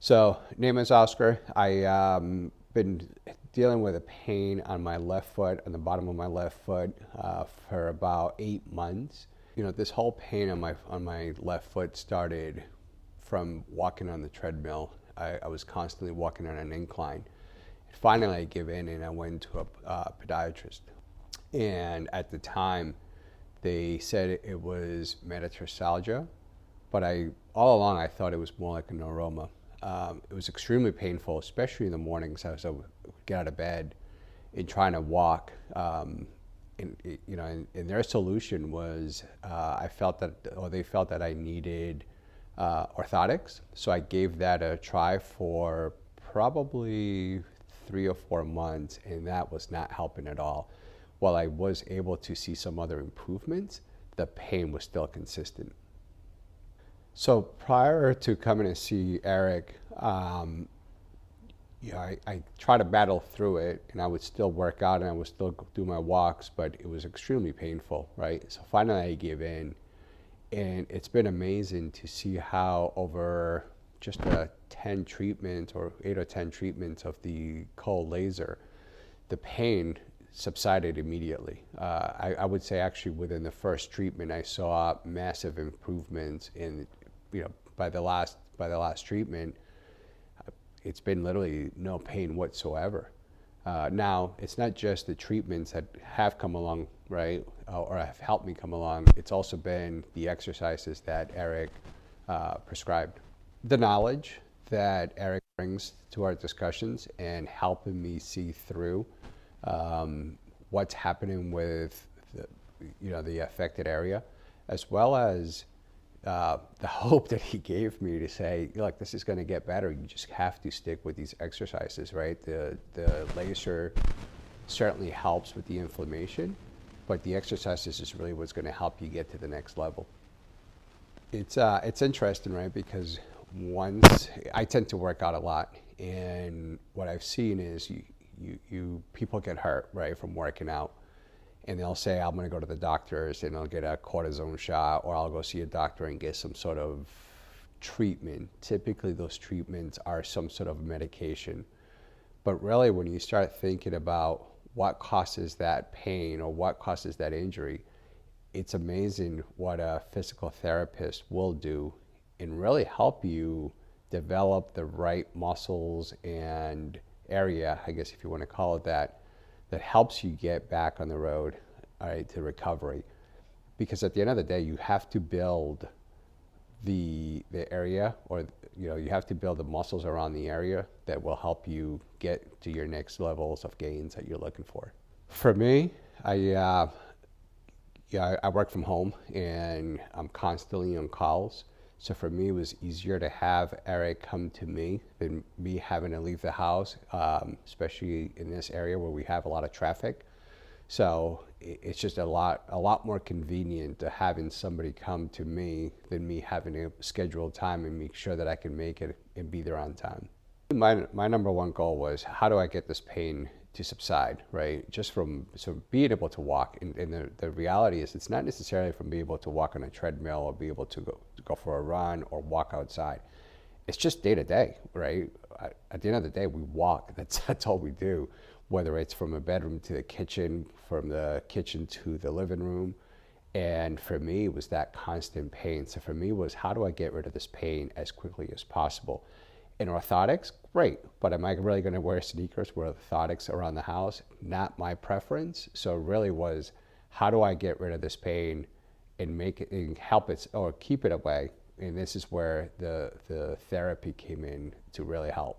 So, name is Oscar. I been dealing with a pain on my left foot, on the bottom of my left foot, for about 8 months. You know, this whole pain on my left foot started from walking on the treadmill. I was constantly walking on an incline. Finally, I gave in and I went to a podiatrist. And at the time, they said it was metatarsalgia, but all along I thought it was more like a neuroma. It was extremely painful, especially in the mornings as I would get out of bed and trying to walk. And their solution was they felt that I needed orthotics. So I gave that a try for probably 3 or 4 months, and that was not helping at all. While I was able to see some other improvements, the pain was still consistent. So prior to coming to see Eric, I tried to battle through it, and I would still work out and I would still do my walks, but it was extremely painful, right? So finally I gave in, and it's been amazing to see how over just 10 treatments or 8 or 10 treatments of the cold laser, the pain subsided immediately. I would say actually within the first treatment, I saw massive improvements in, by the last treatment, it's been literally no pain whatsoever. Now, it's not just the treatments that have come along, right, or have helped me come along. It's also been the exercises that Eric prescribed. The knowledge that Eric brings to our discussions and helping me see through what's happening with the affected area, as well as the hope that he gave me to say, look, this is going to get better. You just have to stick with these exercises, right? The laser certainly helps with the inflammation, but the exercises is really what's going to help you get to the next level. It's interesting, right? Because once I tend to work out a lot, and what I've seen is people get hurt, right, from working out. And they'll say, I'm going to go to the doctors and I'll get a cortisone shot, or I'll go see a doctor and get some sort of treatment. Typically, those treatments are some sort of medication. But really, when you start thinking about what causes that pain or what causes that injury, it's amazing what a physical therapist will do and really help you develop the right muscles and area, I guess if you want to call it that helps you get back on the road, all right, to recovery. Because at the end of the day, you have to build the area, or you have to build the muscles around the area that will help you get to your next levels of gains that you're looking for. For me, I work from home and I'm constantly on calls. So for me, it was easier to have Eric come to me than me having to leave the house, especially in this area where we have a lot of traffic. So it's just a lot more convenient to having somebody come to me than me having to schedule time and make sure that I can make it and be there on time. My number one goal was, how do I get this pain to subside, right? Just from being able to walk. And the reality is, it's not necessarily from being able to walk on a treadmill or be able to go for a run or walk outside. It's just day to day, right? At the end of the day, we walk. That's all we do, whether it's from a bedroom to the kitchen, from the kitchen to the living room. And for me, it was that constant pain. So for me, it was, how do I get rid of this pain as quickly as possible? In orthotics, great, but am I really going to wear sneakers with orthotics around the house? Not my preference. So it really was, how do I get rid of this pain and make it and help it or keep it away? And this is where the therapy came in to really help.